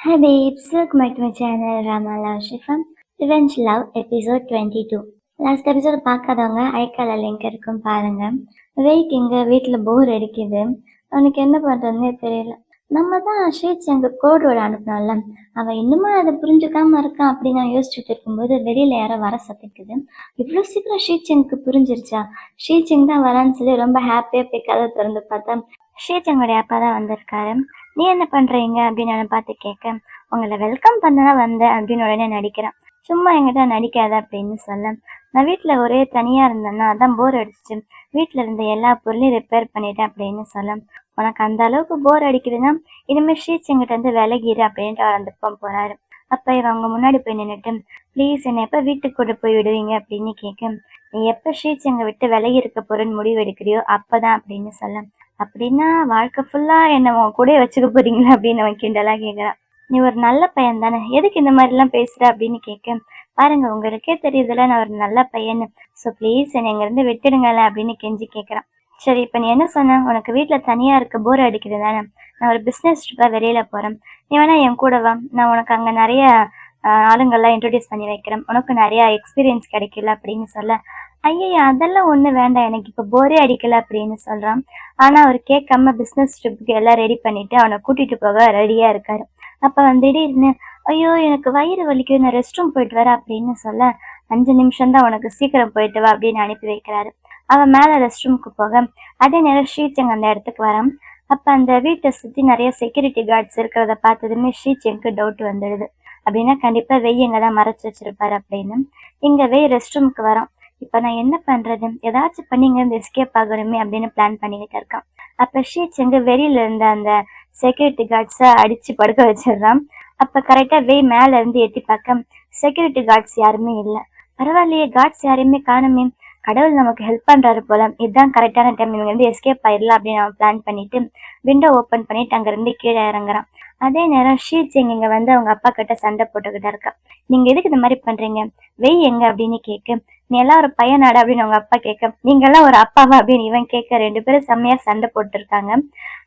Hi babes, welcome back to my channel Rama Love Shifam Revenge Love episode 22. Last episode பார்க்காதவங்க ஐக்கால link இருக்கும் பாருங்க. Wait எங்க வீட்டில் போர் அடிக்குது, அவனுக்கு என்ன பண்ணுறதுன்னே தெரியல. நம்ம தான் ஷீட்ஸ் எங்கள் கோடோட அனுப்பினோம்ல, அவன் இன்னுமா அதை புரிஞ்சுக்காம இருக்கான் அப்படின்னு நான் யோசிச்சுட்டு இருக்கும்போது வெளியில் யாரோ வர சத்திக்குது. இவ்வளோ சீக்கிரம் ஷீட்ஸ் எனக்கு புரிஞ்சிருச்சா, ஷீட்ஸ் எங்க தான் வரான்னு சொல்லி ரொம்ப ஹாப்பியாக போய் கதை திறந்து பார்த்தா ஷீட்ஸ் எங்களுடைய அப்பா தான் வந்திருக்காரு. நீ என்ன பண்றீங்க அப்படின்னு நான் பார்த்து கேட்க, உங்களை வெல்கம் பண்ணதான் வந்தேன் அப்படின்னு உடனே நடிக்கிறேன். சும்மா எங்கிட்ட நடிக்காத அப்படின்னு சொல்ல, நான் வீட்டில் ஒரே தனியாக இருந்தேன்னா அதான் போர் அடிச்சிச்சு, வீட்டில் இருந்த எல்லா பொருளையும் ரிப்பேர் பண்ணிட்டேன் அப்படின்னு சொல்ல, உனக்கு அந்த அளவுக்கு போர் அடிக்குதுன்னா இனிமேல் ஷீட்ஸ் எங்கிட்ட வந்து விலகிடு அப்படின்ட்டு அவர் அந்த பக்கம் போறாரு. அப்போ இவங்க முன்னாடி போய் நின்றுட்டு, ப்ளீஸ் என்னை எப்போ வீட்டுக்கு கொண்டு போய் விடுவீங்க அப்படின்னு கேட்க, நீ எப்போ ஷீட்ஸ் எங்கள் விட்டு விலகி இருக்க போறேன்னு முடிவு எடுக்கிறியோ அப்போதான் அப்படின்னு சொல்ல, அப்படின்னா வாழ்க்கை ஃபுல்லா என்ன உன் கூட வச்சுக்க போறீங்களா அப்படின்னு அவன் கிண்டலா கேட்கறான். நீ ஒரு நல்ல பையன் தானே, எதுக்கு இந்த மாதிரி எல்லாம் பேசுற அப்படின்னு கேட்க, பாருங்க உங்களுக்கே தெரியுதுல நான் ஒரு நல்ல பையன்னு, ஸோ ப்ளீஸ் என்னை இங்க இருந்து விட்டுடுங்களேன் அப்படின்னு கெஞ்சி கேட்கறான். சரி இப்ப நீ என்ன சொன்ன, உனக்கு வீட்டுல தனியா இருக்க போர் அடிக்குது தானே, நான் ஒரு பிசினஸ் ட்ரிப்பா வெளியில போறேன், நீ வேணா என் கூட வா, நான் உனக்கு அங்க நிறைய ஆளுங்கள்லாம் இன்ட்ரோடியூஸ் பண்ணி வைக்கிறேன், உனக்கு நிறைய எக்ஸ்பீரியன்ஸ் கிடைக்கல அப்படின்னு சொல்ல, ஐயா அதெல்லாம் ஒண்ணு வேண்டாம், எனக்கு இப்ப போரே அடிக்கல அப்படின்னு சொல்றான். ஆனா அவர் கேட்காம பிசினஸ் ட்ரிப்புக்கு எல்லாம் ரெடி பண்ணிட்டு அவனை கூட்டிட்டு போக ரெடியா இருக்காரு. அப்ப வந்து திடீர்னு, ஐயோ எனக்கு வயிறு வலிக்குது, நான் ரெஸ்ட் ரூம் போயிட்டு வரேன் அப்படின்னு சொல்ல, 5 நிமிஷம் தான், உனக்கு சீக்கிரம் போயிட்டு வா அப்படின்னு அனுப்பி வைக்கிறாரு. அவன் மேல ரெஸ்ட் ரூமுக்கு போக அதே நேரம் ஷீச்சங் அந்த இடத்துக்கு வரான். அப்ப அந்த வீட்டை சுத்தி நிறைய செக்யூரிட்டி கார்ட்ஸ் இருக்கிறத பார்த்ததுமே ஷீச்சங்க்கு டவுட் வந்துடுது. அப்படின்னா கண்டிப்பா வெய் எங்கதான் மறைச்சு வச்சிருப்பாரு அப்படின்னு. இங்க வெய் ரெஸ்ட் ரூமுக்கு வரான். இப்ப நான் என்ன பண்றது, ஏதாச்சும் பண்ணி இங்க இருந்து எஸ்கேப் ஆகணுமே அப்படின்னு பிளான் பண்ணிக்கிட்டு இருக்கான். அப்ப ஷீச்சங்க வெளியில இருந்த அந்த செக்யூரிட்டி கார்ட்ஸ அடிச்சு படுக்க வச்சிடறான். அப்ப கரெக்டா வெய் மேல இருந்து எட்டி பார்க்க செக்யூரிட்டி கார்ட்ஸ் யாருமே இல்லை. பரவாயில்லையே, கார்ட்ஸ் யாரையுமே காணுமே, கடவுள் நமக்கு ஹெல்ப் பண்றாரு போல, இதுதான் கரெக்டான டைம், இவங்க வந்து எஸ்கேப் ஆயிடலாம் அப்படின்னு அவன் பிளான் பண்ணிட்டு விண்டோ ஓப்பன் பண்ணிட்டு அங்க இருந்து கீழே இறங்குறான். அதே நேரம் ஷீச்சிங் இங்க வந்து அவங்க அப்பா கிட்ட சண்டை போட்டுக்கிட்டு இருக்கா. நீங்க எதுக்கு இந்த மாதிரி பண்றீங்க, வெய் எங்க அப்படின்னு கேட்க, நீ எல்லாம் ஒரு பையனாடா அப்படின்னு அவங்க அப்பா கேட்க, நீங்க எல்லாம் ஒரு அப்பாவா அப்படின்னு இவன் கேட்க, 2 பேரும் செம்மையா சண்டை போட்டு இருக்காங்க.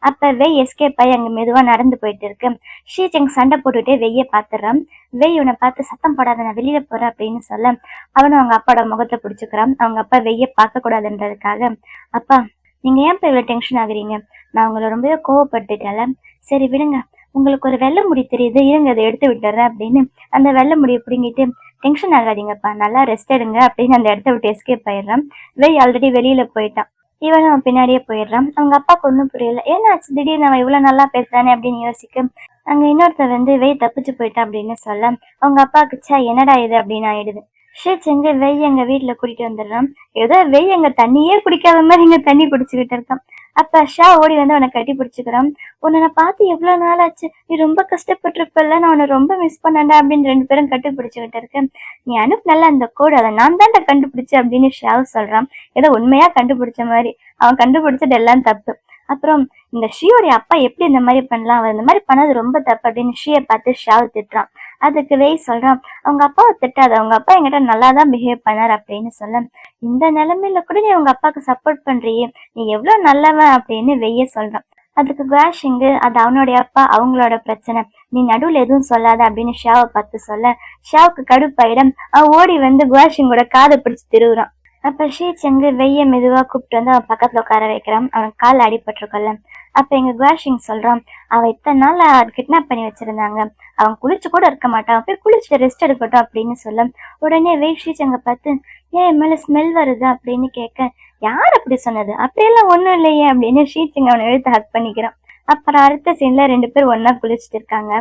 அப்ப வெய் எஸ்கேப் ஆகி அங்க மெதுவா நடந்து போயிட்டு இருக்கு. ஷீச்சிங் சண்டை போட்டுட்டே வெய்ய பாத்துறான். வெய் இவனை பார்த்து, சத்தம் போடாத நான் வெளியில போறேன் அப்படின்னு சொல்ல, அவனும் அவங்க அப்பாவோட முகத்தை பிடிச்சுக்கிறான். அவங்க அப்பா வெய்ய பார்க்க கூடாதுன்றதுக்காக, அப்பா நீங்க ஏன் இப்ப இவ்வளவு டென்ஷன் ஆகுறீங்க, நான் உங்களை ரொம்பவே கோவப்பட்டுட்டேன்ல, சரி விடுங்க, உங்களுக்கு ஒரு வெள்ளை முடி தெரியுது, இருங்க அதை எடுத்து விட்டுறேன் அப்படின்னு அந்த வெள்ளை முடியை பிடுங்கிட்டு, டென்ஷன் ஆகாதீங்கப்பா நல்லா ரெஸ்ட் எடுங்க அப்படின்னு அந்த இடத்த விட்டு எஸ்கேப் ஆயிடுறான். வெய் ஆல்ரெடி வெளியில போயிட்டான். இவனும் அவன் பின்னாடியே போயிடுறான். அவங்க அப்பாவுக்கு ஒன்றும் புரியல, ஏன்னாச்சு திடீர்னு அவன் இவ்வளவு நல்லா பேசுறானே அப்படின்னு யோசிக்க, அங்க இன்னொருத்த வந்து வெய் தப்பிச்சு போயிட்டான் அப்படின்னு சொல்ல, அவங்க அப்பாவுக்கு சா என்னடா இது அப்படின்னு ஆயிடுது. ஷீச்சங்க வெய் எங்க வீட்டுல கூட்டிட்டு வந்துடுறான். ஏதோ வெய் எங்க தண்ணியே குடிக்காத மாதிரி இங்க தண்ணி குடிச்சுக்கிட்டு இருக்கான். அப்ப ஷா ஓடி வந்து அவனை கட்டி பிடிச்சுக்கிறான். உன்னை நான் பார்த்து எவ்வளவு நாள் ஆச்சு, நீ ரொம்ப கஷ்டப்பட்டிருப்பல்ல, நான் உன்னை ரொம்ப மிஸ் பண்ணேன்டா அப்படின்னு 2 பேரும் கட்டி பிடிச்சுக்கிட்டு இருக்கேன். நீ அனுப்புனல அந்த கோடு, அதை நான் தான்டா கண்டுபிடிச்சேன் அப்படின்னு ஷாவ் சொல்றான். ஏதோ உண்மையா கண்டுபிடிச்ச மாதிரி. அவன் கண்டுபிடிச்சது எல்லாம் தப்பு. அப்புறம் இந்த ஷீயோடைய அப்பா எப்படி இந்த மாதிரி பண்ணலாம், அவர் இந்த மாதிரி பண்ணது ரொம்ப தப்பு அப்படின்னு ஷீயை பார்த்து ஷாவ் திட்டுறான். அதுக்கு வெய் சொல்றான், அவங்க அப்பாவை திட்டாத, அவங்க அப்பா என்கிட்ட நல்லா தான் பிஹேவ் பண்ணார் அப்படின்னு சொல்ல, இந்த நிலைமையில கூட நீ உங்க அப்பாவுக்கு சப்போர்ட் பண்றியே, நீ எவ்வளவு நல்லவன் அப்படின்னு வெய்ய சொல்றான். அதுக்கு குவாஷிங்கு, அது அவனுடைய அப்பா, அவங்களோட பிரச்சனை, நீ நடுவுல எதுவும் சொல்லாத அப்படின்னு ஷாவை பார்த்து சொல்ல, ஷாவுக்கு கடுப்பாயிடம் அவன் ஓடி வந்து குவாஷிங்கோட காதை பிடிச்சு திருவுறான். அப்ப ஷீச்சங்கு வெய்ய மெதுவா கூப்பிட்டு வந்து அவன் பக்கத்துல உட்கார வைக்கிறான். அவனுக்கு கால் அடிபட்டிருக்கல. அப்ப எங்க குவாஷிங் சொல்றான், அவன் இத்தனை நாள் கிட்னாப் பண்ணி வச்சிருந்தாங்க, அவன் குளிச்சு கூட இருக்க மாட்டான், போய் குளிச்சுட்டு ரெஸ்ட் எடுக்கட்டும் அப்படின்னு சொல்ல, உடனே வெய் ஷீச்சங்க பார்த்து, ஏன் மேல ஸ்மெல் வருது அப்படின்னு கேட்க, யார் அப்படி சொன்னது, அப்படியெல்லாம் ஒண்ணும் இல்லையே அப்படின்னு ஷீச்சங்க அவனை எழுத்து ஹக் பண்ணிக்கிறான். அப்புறம் அடுத்த சீன்ல 2 பேரும் ஒன்னா குளிச்சுட்டு இருக்காங்க.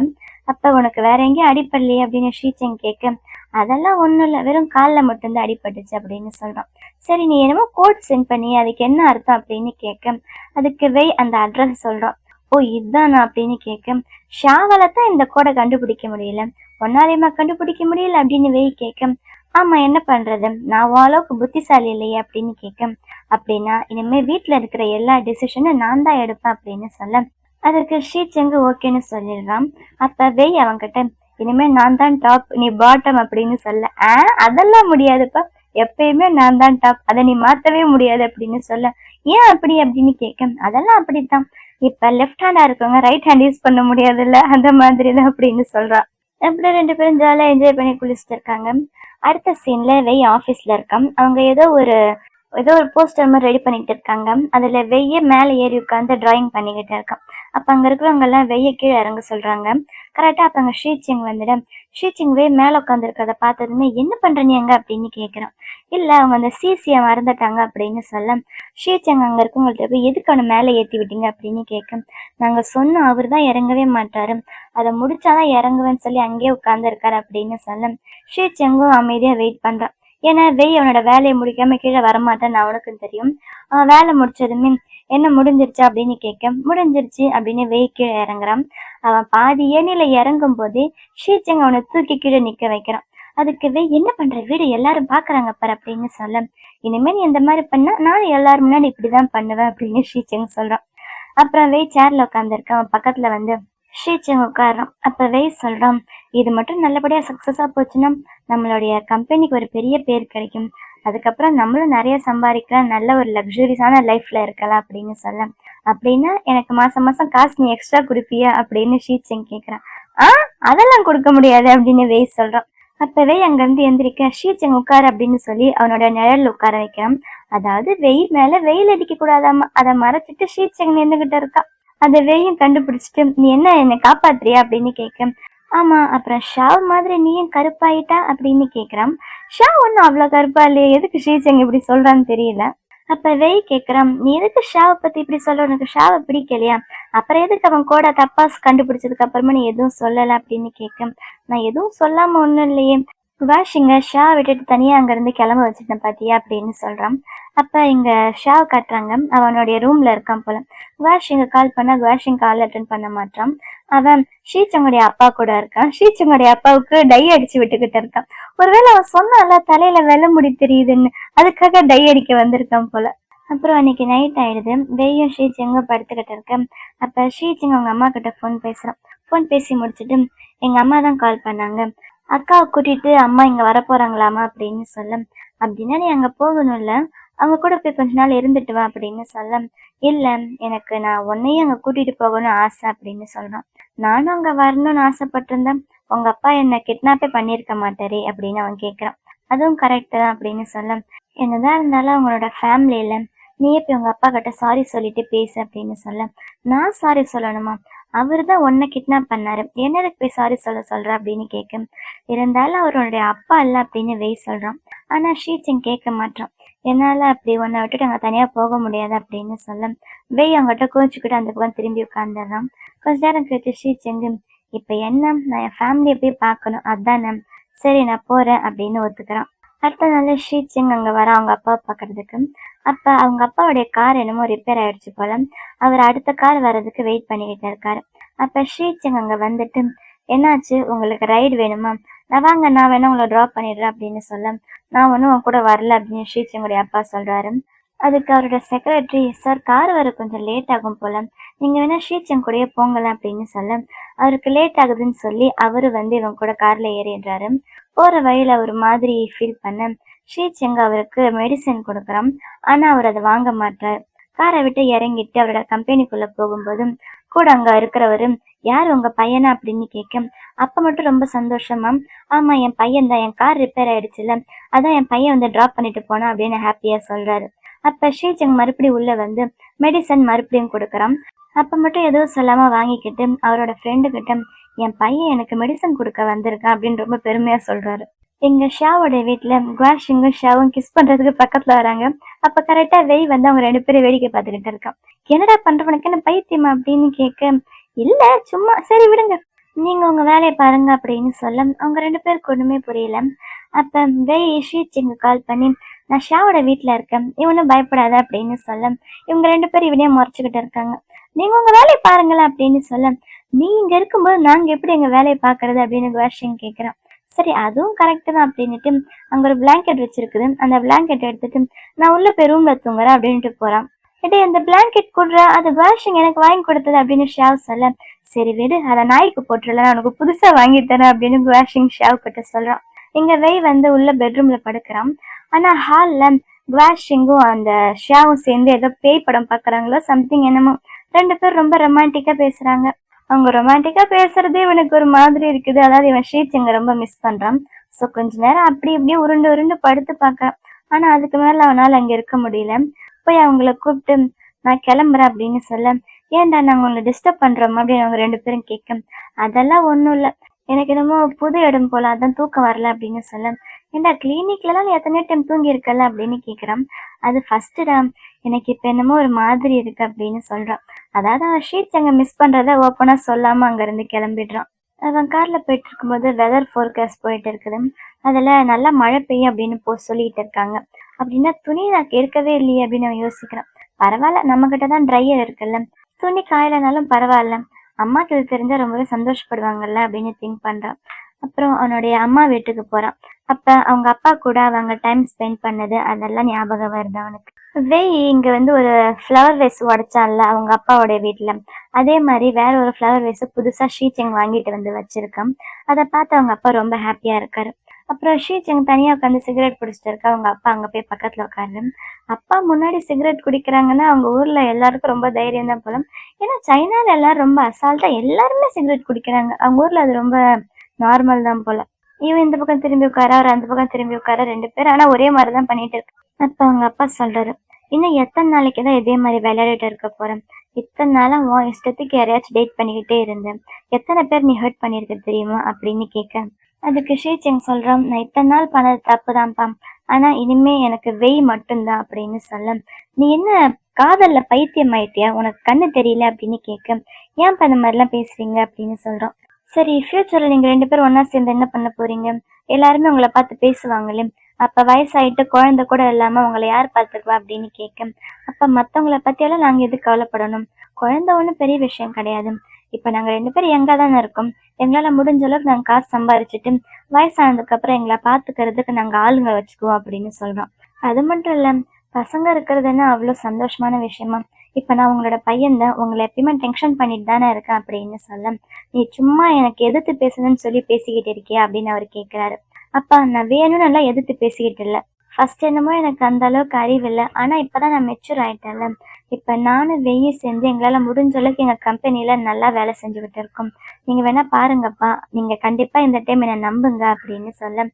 அப்ப உனக்கு வேற எங்கேயும் அடிப்படலையே அப்படின்னு ஷீச்சங் கேட்க, அதெல்லாம் ஒண்ணும் இல்ல, வெறும் காலில் மட்டும்தான் அடிபட்டுச்சு அப்படின்னு சொல்றான். சரி நீ என்னமோ கோட் சென்ட் பண்ணி அதுக்கு என்ன அர்த்தம் அப்படின்னு கேட்க, அதுக்கு வெய் அந்த அட்ரஸ் சொல்றான். ஓ இதுதானா அப்படின்னு கேட்க, ஷாவால தான் இந்த கோடை கண்டுபிடிக்க முடியல, ஒன்னாலேயுமா கண்டுபிடிக்க முடியல அப்படின்னு வெய் கேட்க, ஆமா என்ன பண்றது, நான் அளவுக்கு புத்திசாலி இல்லையே அப்படின்னு கேட்க, அப்படின்னா இனிமே வீட்டுல இருக்கிற எல்லா டிசிஷனும் நான் தான் எடுப்பேன் அப்படின்னு சொல்ல, அதற்கு ஷீச்சங்கு ஓகேன்னு சொல்லிடுறான். அப்ப வெய் அவன்கிட்ட, இனிமே நான் தான் டாப், நீ பாட்டம் அப்படின்னு சொல்ல, அதெல்லாம் முடியாதுப்பா, எப்பயுமே நான் தான் டாப், அதை நீ மாத்தவே முடியாது அப்படின்னு சொல்ல, ஏன் அப்படி அப்படின்னு கேட்க, அதெல்லாம் அப்படித்தான், இப்ப லெஃப்ட் ஹேண்டா இருக்கவங்க ரைட் ஹேண்ட் யூஸ் பண்ண முடியாதுல்ல, அந்த மாதிரி தான் அப்படின்னு சொல்றா. அப்படி 2 பேரும் ஜாலியா என்ஜாய் பண்ணி குளிச்சுட்டு இருக்காங்க. அடுத்த சீன்ல வெய் ஆபீஸ்ல இருக்கான். அவங்க ஏதோ ஒரு போஸ்டர் மாதிரி ரெடி பண்ணிட்டு இருக்காங்க. அதுல வெய்ய மேல ஏறி உட்காந்து டிராயிங் பண்ணிக்கிட்டு இருக்கான். அப்ப அங்க இருக்கிறவங்க எல்லாம் வெய்ய கீழே இறங்க சொல்றாங்க. கரெக்டா அப்ப அங்க ஷீச்சிங் வந்துட, ஷீச்சிங் வெய் மேல உட்காந்து இருக்கிறத பார்த்ததுமே என்ன பண்ற நீ அங்க அப்படின்னு கேக்குறான். இல்ல அவங்க அந்த சிசிய மறந்துட்டாங்க அப்படின்னு சொல்ல, ஷீச்சிங் அங்க இருக்கவங்கள்ட்ட போய் எதுக்கு அவனை மேல ஏத்தி விட்டீங்க அப்படின்னு கேட்க, நாங்க சொன்னோம் அவர் தான் இறங்கவே மாட்டாரு, அதை முடிச்சாதான் இறங்குவேன்னு சொல்லி அங்கேயே உட்கார்ந்து இருக்காரு அப்படின்னு சொல்ல, ஷீச்சிங்கும் அமைதியா வெயிட் பண்றான். ஏன்னா வெய் அவனோட வேலையை முடிக்காம கீழே வரமாட்டான்னு அவனுக்கும் தெரியும். அவன் வேலை முடிச்சதுமே என்ன முடிஞ்சிருச்சா அப்படின்னு கேட்க, முடிஞ்சிருச்சு அப்படின்னு வெய் கீழே இறங்குறான். அவன் பாதி ஏனில இறங்கும் போதே ஷீச்சங் அவனை தூக்கி கீழே நிக்க வைக்கிறான். அதுக்கு வெய் என்ன பண்ற வீடு எல்லாரும் பாக்குறாங்க பாரு அப்படின்னு சொல்ல, இனிமே நீ இந்த மாதிரி பண்ணா நான் எல்லாரும் முன்னாடி இப்படிதான் பண்ணுவேன் அப்படின்னு ஷீச்சங் சொல்றான். அப்புறம் வெய் சேர்ல உட்காந்துருக்கான். அவன் பக்கத்துல வந்து ஷீச்சங் உட்காடுறான். அப்ப வெய் சொல்றான், இது மட்டும் நல்லபடியா சக்சஸா போச்சுன்னா நம்மளுடைய கம்பெனிக்கு ஒரு பெரிய பேர் கிடைக்கும், அதுக்கப்புறம் நம்மளும் நிறைய சம்பாதிக்கலாம், நல்ல ஒரு லக்ஸுரியஸான லைஃப்ல இருக்கலாம் அப்படின்னு சொல்ல, அப்படின்னா எனக்கு மாசம் மாசம் காசு நீ எக்ஸ்ட்ரா கொடுப்பியா அப்படின்னு ஷீச்சங் கேக்குறான். அதெல்லாம் கொடுக்க முடியாது அப்படின்னு வெய் சொல்றான். அப்பவே அங்க இருந்து எந்திரிக்க ஷீச்சங் உட்காரு அப்படின்னு சொல்லி அவனோட நிழல் உட்கார வைக்கிறான். அதாவது வெயில் மேல வெயில் அடிக்க கூடாதாமா, அதை மறைச்சிட்டு ஷீச்சங் நின்றுகிட்டு இருக்கா. அதை வெயும் கண்டுபிடிச்சிட்டு நீ என்னை காப்பாத்துறியா அப்படின்னு கேட்க, ஆமா அப்புறம் ஷாவ் மாதிரி நீயும் கருப்பாயிட்டா அப்படின்னு கேக்குறான். ஷாவ் ஒன்னும் அவ்வளவு கருப்பா இல்லையே, எதுக்கு ஷீச்சங் இப்படி சொல்றான்னு தெரியல. அப்ப வெய் கேக்குறான், நீ எதுக்கு ஷாவை பத்தி இப்படி சொல்ற, உனக்கு ஷாவை பிடிக்கலையா, அப்புறம் எதுக்கு அவன் கூட தப்பா கண்டுபிடிச்சதுக்கு அப்புறமா நீ எதுவும் சொல்லல அப்படின்னு கேட்க, நான் எதுவும் சொல்லாம ஒண்ணும் இல்லையே, குவாஷிங்க ஷா விட்டுட்டு தனியா அங்க இருந்து கிளம்ப வச்சுட்டேன் பாத்தியா அப்படின்னு சொல்றான். அப்ப இங்க ஷாவ் காட்டுறாங்க, அவனுடைய ரூம்ல இருக்கான் போல. குவாஷிங்க கால் பண்ணா குவாஷிங் கால் அட்டன் பண்ண மாட்டான். அவன் ஷீச்சங்குடைய அப்பா கூட இருக்கான். ஷீச்சங்குடைய அப்பாவுக்கு டை அடிச்சு விட்டுக்கிட்டு இருக்கான். ஒருவேளை அவன் சொன்னால தலையில வெள்ளை முடி தெரியுதுன்னு, அதுக்காக டை அடிக்க வந்திருக்கான் போல. அப்புறம் அன்னைக்கு நைட் ஆயிடுது. வெய்யும் ஷீச்சங்கும் படுத்துக்கிட்டு இருக்க. அப்ப ஷீச்சங் அவங்க அம்மா கிட்ட போன் பேசுறான். போன் பேசி முடிச்சுட்டு எங்க அம்மா தான் கால் பண்ணாங்க, அக்காவை கூட்டிட்டு அம்மா இங்க வர போறாங்களாமா அப்படின்னு சொல்ல, அப்படின்னா நீ அங்க போகணும்ல, அவங்க கூட போய் கொஞ்ச நாள் இருந்துட்டு வா அப்படின்னு சொல்ல, இல்ல எனக்கு நான் உன்னையும் அங்க கூட்டிட்டு போகணும்னு ஆசை அப்படின்னு சொல்றான். நானும் அங்க வரணும்னு ஆசைப்பட்டிருந்தேன், உங்க அப்பா என்ன கிட்னாப்பே பண்ணிருக்க மாட்டாரே அப்படின்னு அவன் கேக்குறான். அதுவும் கரெக்ட் தான் அப்படின்னு சொல்ல, என்னதான் இருந்தாலும் அவங்களோட ஃபேமிலியில நீயே போய் உங்க அப்பா கிட்ட சாரி சொல்லிட்டு பேசு அப்படின்னு சொல்ல, நான் சாரி சொல்லணுமா, அவரு தான் உன்னை கிட்னாப் பண்ணாரு, என்னதுக்கு போய் சாரி சொல்ற அப்படின்னு கேட்க, இருந்தாலும் அவருடைய அப்பா இல்ல அப்படின்னு வெய் சொல்றான். ஆனா ஷீச்சங் கேட்க மாட்டான். என்னால அப்படி உன்னை விட்டுட்டு அங்க தனியா போக முடியாது அப்படின்னு சொல்ல, வெய் அவங்ககிட்ட கோச்சுக்கிட்டு அந்த பக்கம் திரும்பி உட்கார்ந்துடுறான். கொஞ்ச நேரம் கழிச்சு ஷீச்சங், இப்ப என்ன நான் என் ஃபேமிலியை போய் பார்க்கணும் அதானே, சரி நான் போறேன் அப்படின்னு ஒத்துக்கிறான். அடுத்த நாள் ஷீச்சங் அங்க வர அவங்க அப்பாவை பாக்குறதுக்கு. அப்ப அவங்க அப்பாவுடைய கார் என்னமோ ரிப்பேர் ஆயிடுச்சு போல, அவர் அடுத்த கார் வர்றதுக்கு வெயிட் பண்ணிக்கிட்டு இருக்காரு. அப்ப ஷீச்சங் அங்க வந்துட்டு, என்னாச்சு உங்களுக்கு ரைடு வேணுமா, நான் வாங்க நான் வேணா உங்களை ட்ராப் பண்ணிடுறேன் அப்படின்னு சொல்ல, நான் ஒன்னும் உன் கூட வரல அப்படின்னு ஷீச்சங்குடைய அப்பா சொல்றாரு. அதுக்கு அவரோட செக்ரட்டரி, சார் கார் வர கொஞ்சம் லேட் ஆகும் போல, நீங்க வேணா ஷீச்சங் கூடயே போங்கலாம் அப்படின்னு சொல்ல, அவருக்கு லேட் ஆகுதுன்னு சொல்லி அவரு வந்து இவங்க கூட கார்ல ஏறிடுறாரு. போற வழியில ஒரு மாதிரி ஃபீல் பண்ண ஷீச்சங் அவருக்கு மெடிசன் கொடுக்குறான். ஆனா அவர் அதை வாங்க மாட்டார். காரை விட்டு இறங்கிட்டு அவரோட கம்பெனிக்குள்ள போகும்போது கூட அங்க இருக்கிறவரு, யார் உங்க பையனா அப்படின்னு கேட்க, அப்ப மட்டும் ரொம்ப சந்தோஷமா, ஆமா என் பையன் தான், என் கார் ரிப்பேர் ஆயிடுச்சுல, அதான் என் பையன் வந்து டிராப் பண்ணிட்டு போனா அப்படின்னு ஹாப்பியா சொல்றாரு. அப்ப ஷீச்சங் மறுபடியும் உள்ள வந்து மெடிசன் மறுபடியும் கொடுக்குறான். அப்ப மட்டும் எதுவும் சொல்லாம வாங்கிக்கிட்டு அவரோட ஃப்ரெண்டு கிட்ட, என் பையன் எனக்கு மெடிசன் கொடுக்க வந்திருக்கான் அப்படின்னு ரொம்ப பெருமையா சொல்றாரு. எங்க ஷாவோட வீட்டுல குவாஷிங்கும் ஷாவும் கிஸ் பண்றதுக்கு பக்கத்துல வராங்க. அப்ப கரெக்டா வெய் வந்து அவங்க 2 பேரும் வேடிக்கை பார்த்துக்கிட்டு இருக்கான். என்னடா பண்றவனுக்கு என்ன பைத்தியமா அப்படின்னு கேட்க, இல்ல சும்மா, சரி விடுங்க நீங்க உங்க வேலையை பாருங்க அப்படின்னு சொல்ல, அவங்க 2 பேருக்கு ஒண்ணுமே புரியல. அப்ப வெய் ஷீச்சிங்க கால் பண்ணி, நான் ஷாவோட வீட்டுல இருக்கேன், இவனும் பயப்படாத அப்படின்னு சொல்ல, இவங்க 2 பேரும் இவனையே முறைச்சுக்கிட்டு இருக்காங்க. நீங்க உங்க வேலையை பாருங்களேன் அப்படின்னு சொல்ல, நீ இங்க இருக்கும்போது நாங்க எப்படி எங்க வேலையை பாக்குறது அப்படின்னு குவாஷிங் கேக்குறான். சரி அதுவும் கரெக்ட் தான் அப்படின்னுட்டு அங்க ஒரு பிளாங்கெட் வச்சிருக்குது, அந்த பிளாங்கெட் எடுத்துட்டு நான் உள்ள போய் ரூம்ல தூங்குறேன் அப்படின்ட்டு போறான். இடையே அந்த பிளாங்கெட் கொடுற, அது குவாஷிங் எனக்கு வாங்கி கொடுத்தது அப்படின்னு ஷாவ் சொல்ல, சரி விடு அதை நாய்க்கு போட்டுடலாம், உனக்கு புதுசா வாங்கி தரேன் அப்படின்னு குவாஷிங் ஷாவ் கிட்ட சொல்றான். இங்க வெய் வந்து உள்ள பெட்ரூம்ல படுக்கிறான். ஆனா ஹால்ல குவாஷிங்கும் அந்த ஷாவும் சேர்ந்து ஏதோ பேய் படம் பாக்குறாங்களோ சம்திங் என்னமோ, ரெண்டு பேரும் ரொம்ப ரொமான்டிக்கா பேசுறாங்க. அவங்க ரொமான்டிக்கா பேசுறதே இவனுக்கு ஒரு மாதிரி இருக்குது. அதாவது இவன் ஷீச்சிங்க ரொம்ப மிஸ் பண்றான். சோ கொஞ்ச நேரம் அப்படி இப்படியே உருண்டு உருண்டு படுத்து பார்க்க. ஆனா அதுக்கு மேல அவனால அங்க இருக்க முடியல. போய் அவங்கள கூப்பிட்டு நான் கிளம்புறேன் அப்படின்னு சொல்ல, ஏன்டா நாங்க உங்களை டிஸ்டர்ப் பண்றோம் அப்படின்னு அவங்க ரெண்டு பேரும் கேட்க, அதெல்லாம் ஒண்ணும் இல்ல, எனக்கு என்னமோ புது இடம் போல அதான் தூக்கம் வரல அப்படின்னு சொல்ல, ஏன்டா கிளினிக்லாம் நீ எத்தனை டைம் தூங்கி இருக்கல அப்படின்னு கேக்குறான். அது ஃபர்ஸ்ட்டுடா, எனக்கு இப்ப என்னமோ ஒரு மாதிரி இருக்கு அப்படின்னு சொல்றான். அதாவது அவன் ஷீட்ஸ் அங்க மிஸ் பண்றத ஓப்பனா சொல்லாம அங்க இருந்து கிளம்பிடுறான். அவன் கார்ல போயிட்டு இருக்கும்போது வெதர் ஃபோர்காஸ்ட் போயிட்டு இருக்குது. அதுல நல்லா மழை பெய்யும் அப்படின்னு சொல்லிட்டு இருக்காங்க. அப்படின்னா துணி நான் இருக்கவே இல்லையே அப்படின்னு அவன் யோசிக்கிறான். பரவாயில்ல, நம்ம கிட்டதான் ட்ரையர் இருக்குல்ல, துணி காயலனாலும் பரவாயில்ல, அம்மாக்கு இது தெரிஞ்சா ரொம்பவே சந்தோஷப்படுவாங்கல்ல அப்படின்னு திங்க் பண்றான். அப்புறம் அவனுடைய அம்மா வீட்டுக்கு போறான். அப்ப அவங்க அப்பா கூட அவங்க டைம் ஸ்பெண்ட் பண்ணது அதெல்லாம் ஞாபகம் வருது அவனுக்கு. வெய் இங்க ஒரு ஃப்ளவர் வேஸ் உடைச்சான்ல அவங்க அப்பாவோட வீட்டுல, அதே மாதிரி வேற ஒரு ஃப்ளவர் வேஸ் புதுசா ஷீச்செங் வாங்கிட்டு வச்சிருக்கான். அதை பார்த்து அவங்க அப்பா ரொம்ப ஹாப்பியா இருக்காரு. அப்புறம் ஷீச்செங் தனியா உட்காந்து சிகரெட் குடிச்சிட்டு இருக்கா. அவங்க அப்பா அங்க போய் பக்கத்துல உட்காரு. அப்பா முன்னாடி சிகரெட் குடிக்கிறாங்கன்னா அவங்க ஊர்ல எல்லாருக்கும் ரொம்ப தைரியம் தான் போல. ஏன்னா சைனால எல்லாரும் ரொம்ப அசால்ட்டா எல்லாருமே சிகரெட் குடிக்கிறாங்க. அவங்க ஊர்ல அது ரொம்ப நார்மல் தான் போல. இவன் இந்த பக்கம் திரும்பி உட்கார, அவர் அந்த பக்கம் திரும்பி உட்கார, ரெண்டு பேரும் ஆனா ஒரே மாதிரிதான் பண்ணிட்டு இருக்கு. அப்ப அவங்க அப்பா சொல்றாரு, இன்னும் எத்தனை நாளைக்கு தான் இதே மாதிரி விளையாடிட்டு இருக்க போறேன்? இத்தனை நாளா உன் இஷ்டத்துக்கு யாரையாச்சும் டேட் பண்ணிக்கிட்டே இருந்தேன். எத்தனை பேர் நீ ஹர்ட் பண்ணிருக்க தெரியுமா அப்படின்னு கேட்க, அதுக்கு ஷீச்செங் சொல்றான், நான் இத்தனை நாள் பண்ணது தப்புதான்ப்பா, ஆனா இனிமே எனக்கு வெய் மட்டும்தான் அப்படின்னு சொல்ல, நீ என்ன காதல்ல பைத்தியம் ஆயிட்டியா, உனக்கு கண்ணு தெரியல அப்படின்னு கேட்க, ஏன் இந்த மாதிரிலாம் பேசுறீங்க அப்படின்னு சொல்றான். சரி, ஃபியூச்சர்ல நீங்க ரெண்டு பேரும் ஒன்னா சேர்ந்து என்ன பண்ண போறீங்க? எல்லாருமே உங்களை பார்த்து பேசுவாங்களே, அப்ப வயசாயிட்டு குழந்தை கூட இல்லாம உங்களை யார் பார்த்துக்குவா அப்படின்னு கேட்க, அப்ப மத்தவங்களை பத்தியெல்லாம் நாங்க எது கவலைப்படணும்? குழந்தை ஒண்ணும் பெரிய விஷயம் கிடையாது. இப்ப நாங்க ரெண்டு பேரும் எங்க தானே இருக்கோம். எங்களால முடிஞ்ச அளவுக்கு நாங்க காசு சம்பாரிச்சுட்டு வயசானதுக்கு அப்புறம் எங்களை பாத்துக்கிறதுக்கு நாங்க ஆளுங்க வச்சுக்குவோம் அப்படின்னு சொல்றோம். அது மட்டும் இல்ல, பசங்க இருக்கிறதுன்னா அவ்வளவு சந்தோஷமான விஷயமா? இப்ப நான் உங்களோட பையன் தான், உங்களை எப்பயுமே டென்ஷன் பண்ணிட்டு தானே இருக்கேன் அப்படின்னு சொல்ல, நீ சும்மா எனக்கு எதிர்த்து பேசணும்னு சொல்லி பேசிக்கிட்டு இருக்கியா அப்படின்னு அவர் கேட்கிறாரு. அப்பா, நான் வேணும்னு எல்லாம் எதிர்த்து பேசிக்கிட்டு இல்ல. ஃபர்ஸ்ட் என்னமோ எனக்கு அந்த அளவுக்கு அறிவு இல்லை, ஆனா இப்பதான் நான் மெச்சூர் ஆயிட்டேன்ல. இப்ப நானும் வெய்ய செஞ்சு எங்களால முடிஞ்ச அளவுக்கு எங்க கம்பெனில நல்லா வேலை செஞ்சுக்கிட்டு இருக்கோம். நீங்க வேணா பாருங்கப்பா, நீங்க கண்டிப்பா இந்த டைம் என்ன நம்புங்க அப்படின்னு சொல்ல,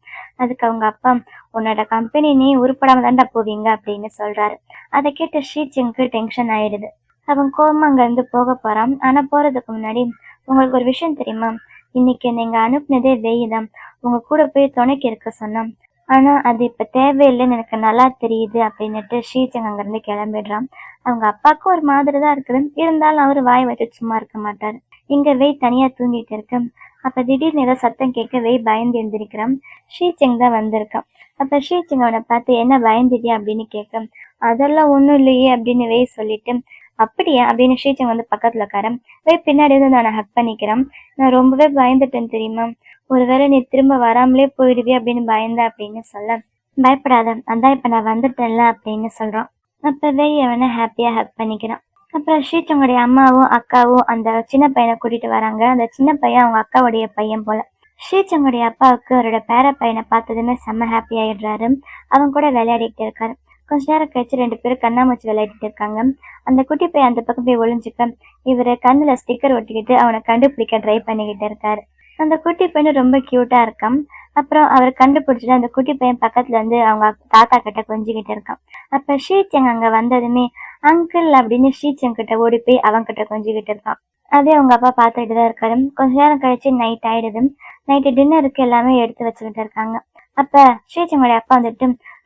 அதுக்கு அவங்க அப்பா, உன்னோட கம்பெனி நீ உருப்படாம தாண்டா போவீங்க அப்படின்னு சொல்றாரு. அதை கேட்ட ஷீச்சிங்க்கு டென்ஷன் ஆயிடுது. அவன் கோவமா அங்க இருந்து போக போறான். ஆனா போறதுக்கு முன்னாடி, உங்களுக்கு ஒரு விஷயம் தெரியுமா? இன்னைக்கு நீங்க அனுப்புனதே வெய் தான். உங்க கூட போய் துணைக்கு இருக்க சொன்னான். ஆனா அது இப்ப தேவையில்லைன்னு எனக்கு நல்லா தெரியுது அப்படின்னுட்டு ஷீச்சங் அங்க இருந்து கிளம்பிடுறான். அவங்க அப்பாவுக்கும் ஒரு மாதிரி தான் இருக்குது. இருந்தாலும் அவரு வாய் வச்சு சும்மா இருக்க மாட்டாரு. இங்க வெய் தனியா தூங்கிட்டு இருக்கு. அப்ப திடீர்னு ஏதோ சத்தம் கேட்க வெய் பயந்து எழுந்திருக்கிறான். ஷீச்சங் தான் வந்திருக்கான். அப்ப ஷீச்சங் அவனை பார்த்து என்ன பயந்துட்டியா அப்படின்னு கேட்க, அதெல்லாம் ஒண்ணும் இல்லையே அப்படின்னு வெய் சொல்லிட்டு, அப்படியா அப்படின்னு ஷீச்சங் பக்கத்துல உட்காரன். வெய் பின்னாடி நான் ஹக் பண்ணிக்கிறான். நான் ரொம்பவே பயந்துட்டேன் தெரியுமா, ஒருவேளை நீ திரும்ப வராமலே போயிடுவே அப்படின்னு பயந்த அப்படின்னு சொல்ல, பயப்படாத, அதான் இப்ப நான் வந்துட்டேன்ல அப்படின்னு சொல்றான். அப்பவே அவனை ஹாப்பியா ஹக் பண்ணிக்கிறான். அப்புறம் ஷீச்சங்களுடைய அம்மாவும் அக்காவும் அந்த சின்ன பையனை கூட்டிட்டு வராங்க. அந்த சின்ன பையன் அவங்க அக்காவுடைய பையன் போல. ஷீச்சங்களுடைய அப்பாவுக்கு அவரோட பேர பையனை பார்த்ததுமே செம்ம ஹாப்பி ஆயிடுறாரு. அவங்க கூட விளையாடிட்டு இருக்காரு. கொஞ்ச நேரம் கழிச்சு ரெண்டு பேரும் கண்ணாமூச்சி விளையாடிட்டு இருக்காங்க. அந்த குட்டி பையன் அந்த பக்கம் போய் ஒளிஞ்சுக்க, இவரு கண்ணுல ஸ்டிக்கர் ஒட்டிக்கிட்டு அவனை கண்டுபிடிக்க ட்ரை பண்ணிக்கிட்டு இருக்காரு. அந்த குட்டி பையன் ரொம்ப கியூட்டா இருக்கான். அப்புறம் அவர் கண்டுபிடிச்சிட்டு அந்த குட்டி பையன் பக்கத்துல அவங்க தாத்தா கிட்ட கொஞ்சிக்கிட்டு இருக்கான். அப்ப ஷீச்சங் அங்க வந்ததுமே அங்கிள் அப்படின்னு ஷீச்சங் கிட்ட ஓடி போய் அவங்க கிட்ட கொஞ்சிக்கிட்டு இருக்கான். அதே அவங்க அப்பா பார்த்துட்டு தான் இருக்காரு. கொஞ்ச நேரம் கழிச்சு நைட் ஆயிடுது. நைட்டு டின்னருக்கு எல்லாமே எடுத்து வச்சுக்கிட்டு இருக்காங்க. அப்ப ஷீச்சங்களுடைய அப்பா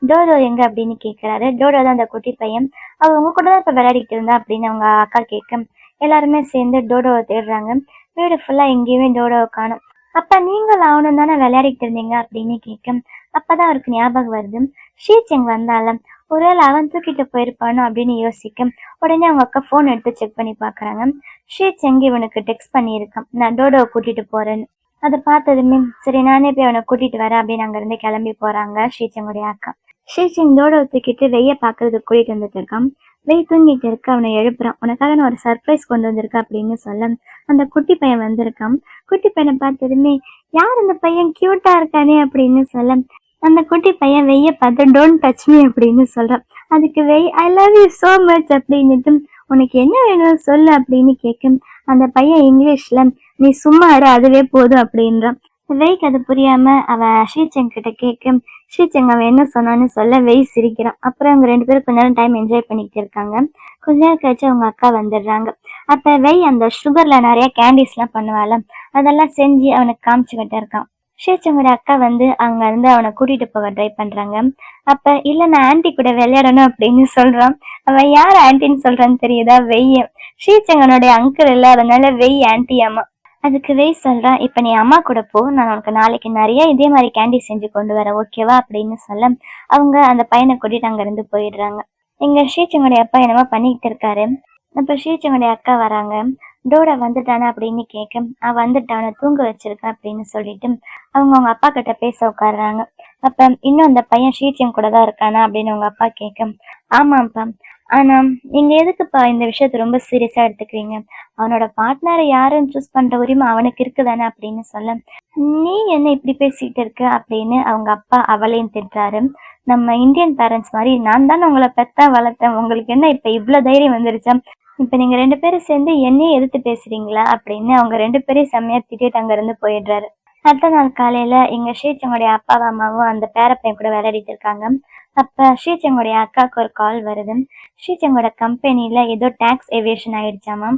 டோடோ எங்க அப்படின்னு கேக்குறாரு. டோடோ தான் அந்த குட்டி பையன். அவங்க கூட தான் இப்ப விளையாடிட்டு இருந்தா அப்படின்னு அவங்க அக்கா கேட்க, எல்லாருமே சேர்ந்து டோடோவை தேடுறாங்க. வீடு ஃபுல்லா எங்கேயுமே டோடோவை காணும். அப்ப நீங்கள் அவனும் தானே விளையாடிட்டு இருந்தீங்க அப்படின்னு கேட்க, அப்பதான் அவருக்கு ஞாபகம் வருது, ஷீச்செங் வந்தாலும் ஒருவேளை அவன் தூக்கிட்டு போயிருப்பானோ அப்படின்னு யோசிக்க, உடனே அவங்க அக்கா போன் எடுத்து செக் பண்ணி பாக்குறாங்க. ஷீச்செங் இவனுக்கு டெக்ஸ்ட் பண்ணியிருக்கான், நான் டோடோவை கூட்டிட்டு போறேன்னு. அதை பார்த்ததுமே சரி நானே போய் அவனை கூட்டிட்டு வரேன் அப்படின்னு அங்க இருந்து கிளம்பி போறாங்க ஷீச்சங்குடைய அக்கா. ஷீச்செங் டோடோவை தூக்கிட்டு வெய்ய பாக்குறதுக்கு கூட்டிட்டு வந்துட்டு இருக்கான். வெய் தூங்கிட்டு இருக்க அவனை எழுப்புறான். உனக்காக நான் ஒரு சர்ப்ரைஸ் கொண்டு வந்திருக்கேன் அப்படின்னு சொல்ல, அந்த குட்டி பையன் வந்திருக்கான். குட்டி பையனை பார்த்ததுமே, யார் அந்த பையன் கியூட்டா இருக்கானே அப்படின்னு சொல்ல, அந்த குட்டி பையன் வெய்ய பார்த்து டோன்ட் டச் மீ அப்படின்னு சொல்றான். அதுக்கு why I love you so much அப்படின்னுட்டு உனக்கு என்ன வேணும் சொல்லு அப்படின்னு கேட்கும். அந்த பையன் இங்கிலீஷ்ல நீ சும்மா இரு அதுவே போதும் அப்படின்றான். வெய்க்கு அது புரியாம அவ ஷீச்சங் கிட்ட கேட்கும். ஷீச்சங் அவன் என்ன சொன்னான்னு சொல்ல வெய் சிரிக்கிறான். அப்புறம் அவங்க 2 பேரும் கொஞ்ச நேரம் டைம் என்ஜாய் பண்ணிட்டு இருக்காங்க. கொஞ்ச நேரம் கழிச்சு அவங்க அக்கா வந்துடுறாங்க. அப்ப வெய் அந்த சுகர்ல நிறைய கேண்டிஸ் எல்லாம் பண்ணுவாள், அதெல்லாம் செஞ்சு அவனுக்கு காமிச்சுக்கிட்டு இருக்கான். ஷீச்சங்கோட அக்கா வந்து அங்க இருந்து அவனை கூட்டிட்டு போக ட்ரை பண்றாங்க. அப்ப இல்ல நான் ஆன்டி கூட விளையாடணும் அப்படின்னு சொல்றான். அவன் யார் ஆன்டின்னு சொல்றான்னு தெரியுதா? வெய்ய ஷீச்சங்கனுடைய அங்கிள் இல்ல, அதனால வெய் ஆன்டி அம்மா. அதுக்கு வெய் சொல்றான், இப்ப நீ அம்மா கூட போ, நான் உனக்கு நாளைக்கு நிறைய இதே மாதிரி கேண்டி செஞ்சு கொண்டு வரேன், ஓகேவா அப்படின்னு சொல்ல அவங்க அந்த பையனை கூட்டிட்டு அங்க இருந்து போயிடுறாங்க. எங்க ஷீச்சங்கோடைய அப்பா என்னமோ பண்ணிக்கிட்டு இருக்காரு. அப்ப ஷீச்சங்கோடைய அக்கா வராங்க. டோட வந்துட்டானா அப்படின்னு கேட்க அவன் வந்துட்டான தூங்க வச்சிருக்கேன் அப்படின்னு சொல்லிட்டு அவங்க அப்பா கிட்ட பேச உட்காடுறாங்க. அப்ப இன்னும் அந்த பையன் ஷீச்சங் கூட தான் இருக்கானா அப்படின்னு அவங்க அப்பா கேட்க ஆமாப்பா, ஆனா நீங்க எதுக்குப்பா இந்த விஷயத்த ரொம்ப சீரியஸா எடுத்துக்கிறீங்க? அவனோட பார்ட்னரை யாருன்னு சூஸ் பண்ற உரிமை அவனுக்கு இருக்குதானே அப்படின்னு சொல்ல நீ என்ன இப்படி பேசிட்டு இருக்க அப்படின்னு அவங்க அப்பா அவளையும் திட்டுறாரு. நம்ம இந்தியன் பேரண்ட்ஸ் மாதிரி நான் தானே உங்களை பெத்தா வளர்த்தேன், உங்களுக்கு என்ன இப்ப இவ்வளவு தைரியம் வந்துருச்சா? இப்ப நீங்க 2 பேரும் சேர்ந்து என்னையே எதிர்த்து பேசுறீங்களா அப்படின்னு அவங்க 2 பேரையும் செம்மையா திட்டிட்டு அங்க இருந்து போயிடுறாரு. அடுத்த நாள் காலையில எங்க ஷீச்சங்கோடைய அப்பாவும் அம்மாவும் அந்த பேரப்பையன் கூட விளையாடிட்டு இருக்காங்க. அப்ப ஷீச்சங்கோடைய அக்காவுக்கு ஒரு கால் வருது. ஷீச்சங்கோட கம்பெனில ஏதோ டாக்ஸ் எவேஷன் ஆயிடுச்சாமா,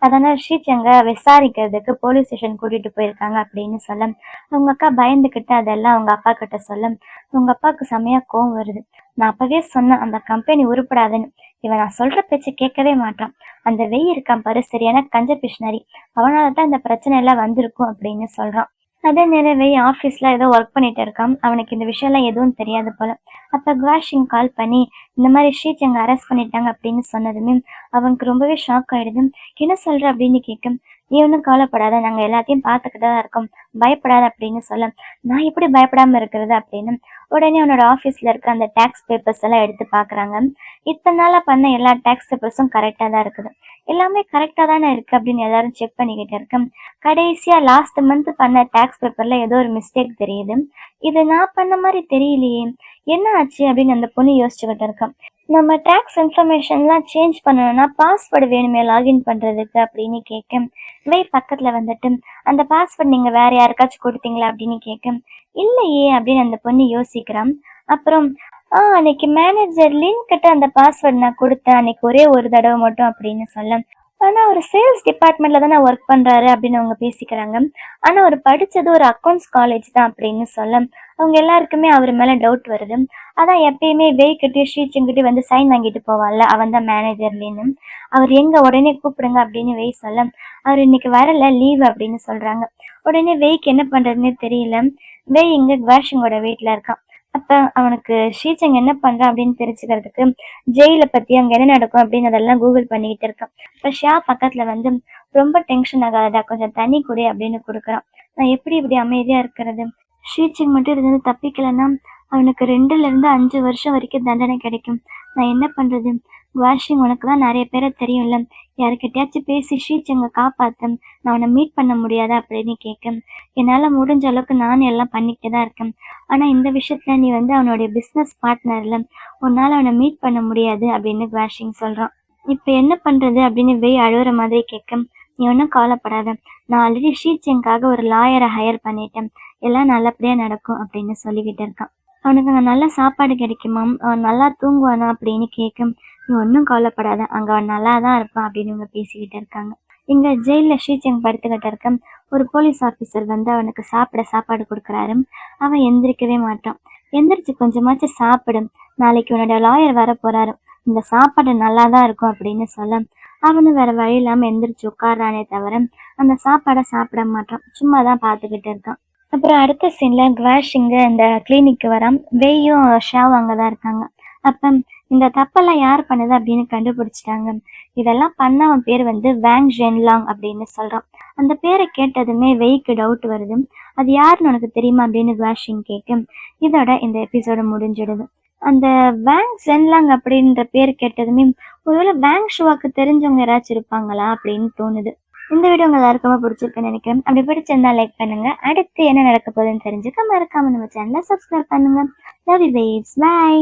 அதனால ஷீச்சங்க விசாரிக்கிறதுக்கு போலீஸ் ஸ்டேஷன் கூட்டிட்டு போயிருக்காங்க அப்படின்னு சொல்ல அவங்க அக்கா பயந்துகிட்டு அதெல்லாம் அவங்க அப்பா கிட்ட சொல்ல உங்க அப்பாவுக்கு செமையா கோவம் வருது. நான் அப்பவே சொன்னேன் அந்த கம்பெனி உருப்படாதுன்னு, இவன் நான் சொல்ற பேச்சு கேட்கவே மாட்டான். அந்த வெய் இருக்கான் பாரு சரியான கஞ்ச பிஷ்னரி, அவனாலதான் இந்த பிரச்சனை எல்லாம் வந்திருக்கும் அப்படின்னு சொல்றான். அதே நேரம் வெய் ஆஃபீஸ்ல ஏதோ ஒர்க் பண்ணிட்டு இருக்கான். அவனுக்கு இந்த விஷயம்லாம் எதுவும் தெரியாது போல. அப்ப குவாஷிங் கால் பண்ணி இந்த மாதிரி ஷீச்சங்க அரெஸ்ட் பண்ணிட்டாங்க அப்படின்னு சொன்னதுமே அவனுக்கு ரொம்பவே ஷாக் ஆயிடுது. என்ன சொல்ற அப்படின்னு கேட்கும். நீ ஒன்றும் கவலைப்படாத, நாங்க எல்லாத்தையும் பார்த்துக்கிட்டு தான் இருக்கோம், பயப்படாத அப்படின்னு சொல்ல நான் எப்படி பயப்படாம இருக்கிறது அப்படின்னு உடனே அவனோட ஆஃபீஸ்ல இருக்க அந்த டாக்ஸ் பேப்பர்ஸ் எல்லாம் எடுத்து பாக்குறாங்க. இத்தனை நாளா பண்ண எல்லா டாக்ஸ் பேப்பர்ஸும் கரெக்டா தான் இருக்குது, எல்லாமே கரெக்டா தானே இருக்கு அப்படின்னு எல்லாரும் செக் பண்ணிக்கிட்டு இருக்கேன். கடைசியா லாஸ்ட் மந்த் பண்ண டாக்ஸ் பேப்பர்ல ஏதோ ஒரு மிஸ்டேக் தெரியுது, இது நான் பண்ண மாதிரி தெரியலையே, என்ன ஆச்சு அப்படின்னு அந்த பொண்ணு யோசிச்சுக்கிட்டு இருக்கேன். நம்ம டாக்ஸ் இன்ஃபர்மேஷன்லாம் சேஞ்ச் பண்ணணும்னா பாஸ்வேர்டு வேணுமே லாகின் பண்றதுக்கு அப்படின்னு கேட்க வெய் பக்கத்துல வந்துட்டு அந்த பாஸ்வேர்டு நீங்க வேற யாருக்காச்சும் கொடுத்தீங்களா அப்படின்னு கேட்க இல்லையே அப்படின்னு அந்த பொண்ணு யோசிக்கிறான். அப்புறம் அன்னைக்கு மேனேஜர் லிங்க் கிட்ட அந்த பாஸ்வேர்டு நான் கொடுத்தேன், அன்னைக்கு ஒரே ஒரு தடவை மட்டும் அப்படின்னு சொல்ல ஆனா ஒரு சேல்ஸ் டிபார்ட்மெண்ட்ல தானே ஒர்க் பண்றாரு அப்படின்னு அவங்க பேசிக்கிறாங்க. ஆனா அவர் படிச்சது ஒரு அக்கௌண்ட்ஸ் காலேஜ் தான் அப்படின்னு சொல்ல அவங்க எல்லாருக்குமே அவர் மேல டவுட் வருது. அதான் எப்பயுமே வெய்கிட்ட ஷீச்சங்கிட்ட வந்து சைன் வாங்கிட்டு போவான்ல அவன் தான் மேனேஜர்லின்னு, அவர் எங்க உடனே கூப்பிடுங்க அப்படின்னு வெய் சொல்ல அவர் இன்னைக்கு வரல லீவ் அப்படின்னு சொல்றாங்க. உடனே வெய்க்கு என்ன பண்றதுன்னே தெரியல. வெய் இங்க குவாஷிங்கோட வீட்டுல இருக்கான். அப்ப அவனுக்கு ஷீச்சங் என்ன பண்றான் அப்படின்னு தெரிஞ்சுக்கிறதுக்கு ஜெயில பத்தி அங்க என்ன நடக்கும் அப்படின்னு அதெல்லாம் கூகுள் பண்ணிக்கிட்டு இருக்கான். இப்ப ஷா பக்கத்துல வந்து ரொம்ப டென்ஷன் ஆகாதா, கொஞ்சம் தண்ணி குடி அப்படின்னு கொடுக்குறான். நான் எப்படி இப்படி அமைதியா இருக்கிறது? ஷீச்சங் மட்டும் இதுல இருந்து தப்பிக்கலன்னா அவனுக்கு 2ல இருந்து 5 வருஷம் வரைக்கும் தண்டனை கிடைக்கும். நான் என்ன பண்றது? வாஷிங் உனக்கு தான் நிறைய பேரை தெரியும்ல, யாருக்கிட்டையாச்சும் பேசி ஷீச்சங்க காப்பாத்தேன், நான் அவனை மீட் பண்ண முடியாதா அப்படின்னு கேட்க என்னால முடிஞ்ச அளவுக்கு நானும் எல்லாம் பண்ணிக்கிட்டே தான் இருக்கேன். ஆனா இந்த விஷயத்துல நீ வந்து அவனுடைய பிசினஸ் பார்ட்னர்ல, உன்னால அவனை மீட் பண்ண முடியாது அப்படின்னு வாஷிங் சொல்றான். இப்ப என்ன பண்றது அப்படின்னு வெய் அழுகுற மாதிரி கேட்க நீ ஒன்றும் கவலைப்படாத, நான் ஆல்ரெடி ஷீச்சங்காக ஒரு லாயரை ஹையர் பண்ணிட்டேன், எல்லாம் நல்லபடியா நடக்கும் அப்படின்னு சொல்லிக்கிட்டு இருக்கான். அவனுக்கு அங்கே நல்ல சாப்பாடு கிடைக்குமாம், அவன் நல்லா தூங்குவானா அப்படின்னு கேட்கும். நீ ஒன்றும் கவலைப்படாத, அங்கே அவன் நல்லா தான் இருப்பான் அப்படின்னு இவங்க பேசிக்கிட்டு இருக்காங்க. இங்க ஜெயில ஷீச்சங் படுத்துக்கிட்டு இருக்க ஒரு போலீஸ் ஆஃபீஸர் வந்து அவனுக்கு சாப்பாடு கொடுக்குறாரு. அவன் எந்திரிக்கவே மாட்டான். எந்திரிச்சு கொஞ்சமாச்சும் சாப்பிடும், நாளைக்கு உன்னோட லாயர் வர போறாரு, இந்த சாப்பாடு நல்லா தான் இருக்கும் அப்படின்னு சொல்ல அவனு வேற வழி இல்லாம எந்திரிச்சு உட்காடுறானே தவிர அந்த சாப்பாடை சாப்பிட மாட்டான், சும்மா தான் பார்த்துக்கிட்டு இருக்கான். அப்புறம் அடுத்த சீன்ல குவாஷிங்க இந்த கிளினிக்கு வரான். வெய்யும் ஷாவும் அங்கதான் இருக்காங்க. அப்ப இந்த தப்பெல்லாம் யார் பண்ணுது அப்படின்னு கண்டுபிடிச்சிட்டாங்க. இதெல்லாம் பண்ண அவன் பேர் வந்து வேங் ஜென்லாங் அப்படின்னு சொல்றான். அந்த பேரை கேட்டதுமே வெய்க்கு டவுட் வருது, அது யாருன்னு உனக்கு தெரியுமா அப்படின்னு குவாஷிங் கேட்க இதோட இந்த எபிசோட முடிஞ்சிடுது. அந்த வேங் ஜென்லாங் அப்படின்ற பேர் கேட்டதுமே ஒருவேளை வேங் ஷுவாக்கு தெரிஞ்சவங்க யாராச்சும் இருப்பாங்களா அப்படின்னு தோணுது. இந்த வீடியோ உங்க எல்லாருக்குமே பிடிச்சிருக்குன்னு நினைக்கிறேன். அப்படி பிடிச்சிருந்தா லைக் பண்ணுங்க. அடுத்து என்ன நடக்க போகுதுன்னு தெரிஞ்சுக்க மறக்காம நம்ம சேனலை சப்ஸ்கிரைப் பண்ணுங்க. Love you babes, by.